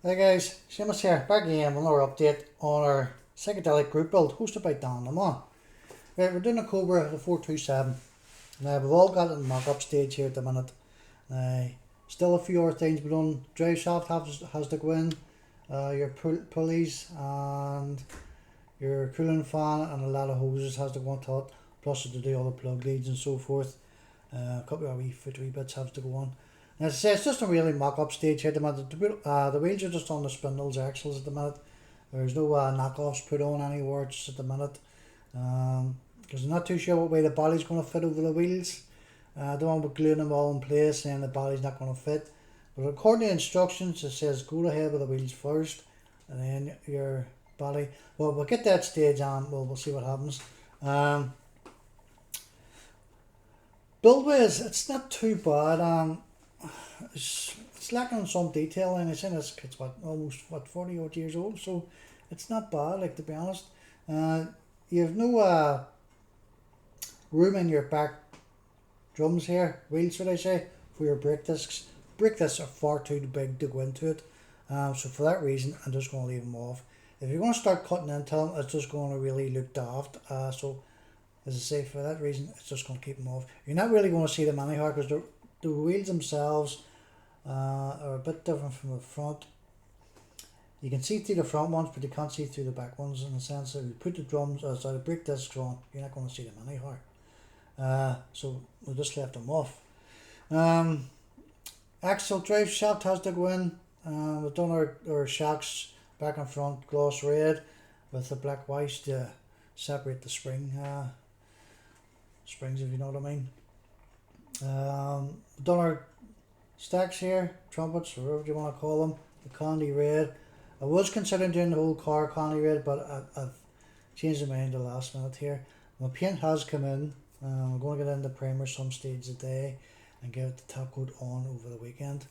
Hey guys, Seamus here, back again with another update on our psychedelic group build hosted by Dan Lamont. Right, we're doing a Cobra, the 427. Now, we've all got it in mock up stage here at the minute. Now, still a few other things we've done. Drive shaft has to go in, your pulleys and your cooling fan, and a lot of hoses has to go on top, plus to do all the plug leads and so forth. A couple of wee bits have to go on. And as I say, it's just a really mock-up stage here at the minute. The wheels are just on the spindles, axles at the minute. There's no knockoffs put on anywhere just at the minute. Because I'm not too sure what way the body's going to fit over the wheels. I don't want to be gluing them all in place and the body's not going to fit. But according to instructions, it says go ahead with the wheels first and then your body. Well, we'll get that stage on. We'll see what happens. Build ways, it's not too bad. It's lacking some detail, and it's in it's what almost 40 odd years old, so it's not bad. Like, to be honest, you have no room in your back drums here, wheels should I say, for your brake discs. Brake discs are far too big to go into it, so for that reason I'm just going to leave them off. If you're going to start cutting into them, it's just going to really look daft. So as I say, for that reason, it's just going to keep them off. You're not really going to see them anyhow because the wheels themselves are a bit different from the front. You can see through the front ones, but you can't see through the back ones, in the sense that if you put the the brake discs on, you're not going to see them anyhow. So we just left them off. Axle drive shaft has to go in. We've done our shocks back and front gloss red with the black white to separate the springs, if you know what I mean. Done our stacks here, trumpets, or whatever you want to call them, the candy red. I was considering doing the whole car candy red, but I've changed my mind the last minute here. My paint has come in. I'm going to get in the primer some stage today and get the top coat on over the weekend.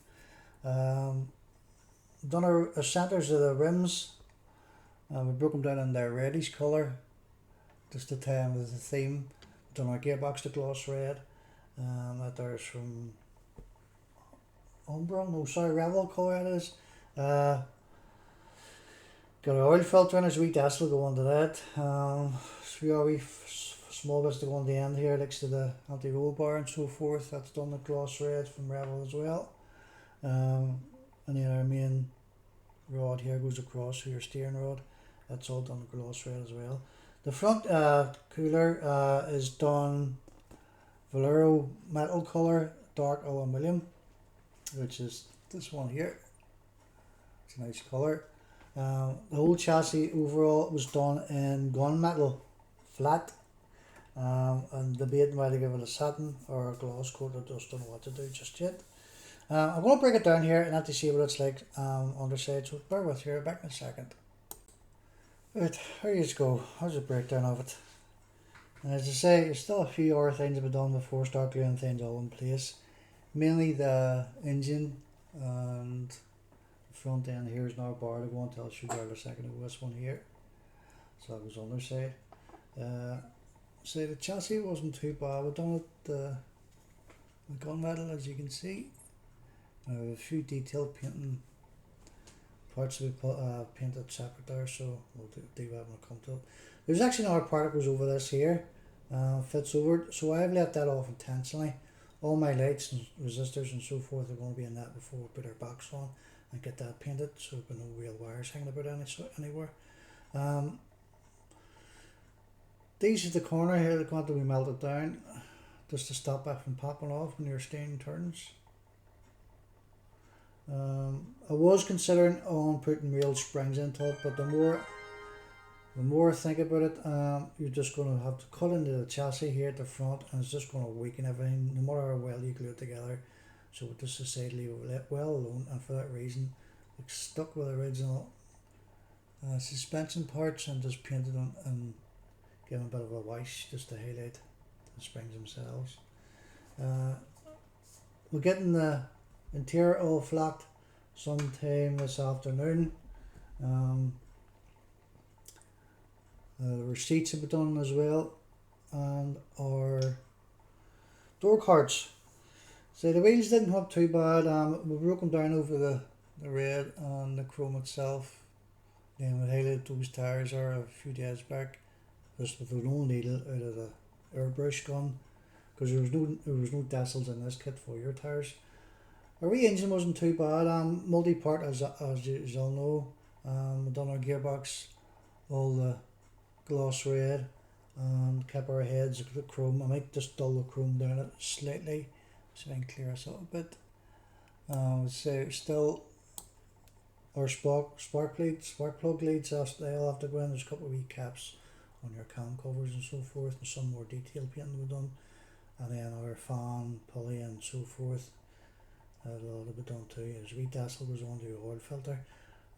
Done our centers of the rims. We broke them down in their reddish colour, just to tie in with the theme. Done our gearbox to gloss red. That there's from Revel colour it is. Got an oil filter in, there's a wee dazzle to go into that. So wee small bits to go on the end here next to the anti-roll bar and so forth. That's done the gloss red from Revel as well. And then our main rod here goes across to your steering rod. That's all done the gloss red as well. The front cooler is done Valero metal colour, dark aluminium, which is this one here. It's a nice colour. The whole chassis overall was done in gunmetal, flat. And debating whether to give it a satin or a gloss coat. I just don't know what to do just yet. I'm going to break it down here and have to see what it's like underside, so bear with you, back in a second. Right, here you go. How's the breakdown of it? And as I say, there's still a few other things to be done before start gluing things all in place. Mainly the engine and the front end. Here's another bar to go on, I'll show you in a second of this one here. So that was underside. So the chassis wasn't too bad. We've done it the gunmetal, as you can see. A few detailed painting parts we painted separate there, so we'll do that when we come to it. There's actually another part that goes over this here, fits over it, so I've left that off intentionally. All my lights and resistors and so forth are going to be in that before we put our box on and get that painted, so there'll be no real wires hanging about anywhere. These are the corner here that got to be melted down just to stop it from popping off when your steering turns. I was considering on putting real springs into it, but the more I think about it, you're just going to have to cut into the chassis here at the front, and it's just going to weaken everything no matter how well you glue it together. So we just decided to leave it well alone, and for that reason we stuck with the original suspension parts and just painted them and give them a bit of a wash just to highlight the springs themselves. We're getting the interior all flat sometime this afternoon. The receipts have been done as well, and our door cards. So the wheels didn't have too bad. We broke them down over the the red and the chrome itself. Then we highlighted those tires there a few days back, just with the no needle out of the airbrush gun, because there was no decals in this kit for your tires. Our wee engine wasn't too bad. Multi-part as you'll know. We done our gearbox all the gloss red, and kept our heads the chrome. I might just dull the chrome down it slightly so I can clear us up a bit. So still our spark plug leads, they all have to go in. There's a couple of wee caps on your cam covers and so forth, and some more detail painting we've done, and then our fan pulley and so forth. A little bit done too. There's a wee dazzle goes on to your oil filter.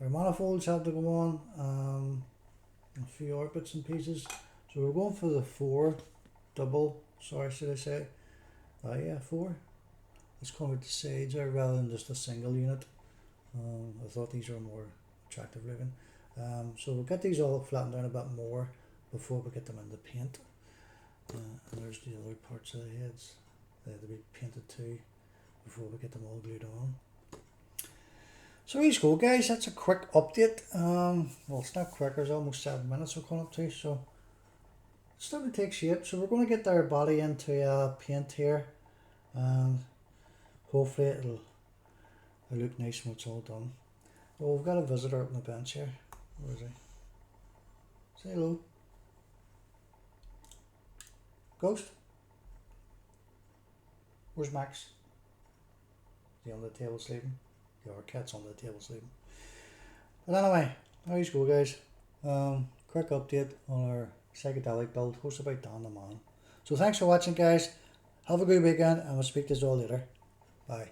Our manifolds have to go on, a few other bits and pieces. So we're going for the 4 double, should I say? Yeah, 4. Let's come with the sides there rather than just a single unit. I thought these were more attractive looking. So we'll get these all flattened down a bit more before we get them in the paint. And there's the other parts of the heads. They have to be painted too before we get them all glued on. So here you go, guys. That's a quick update. Well, it's not quick. There's almost 7 minutes we're coming up to. So it's starting to take shape. So we're going to get our body into paint here, and hopefully it'll look nice when it's all done. Well, we've got a visitor up on the bench here. Where is he? Say hello. Ghost? Where's Max? Is he on the table sleeping? Yeah, our cat's on the table sleeping. But anyway, there you go, guys. Quick update on our psychedelic build hosted by Dan the Man. So thanks for watching, guys. Have a good weekend, and we'll speak to you all later. Bye.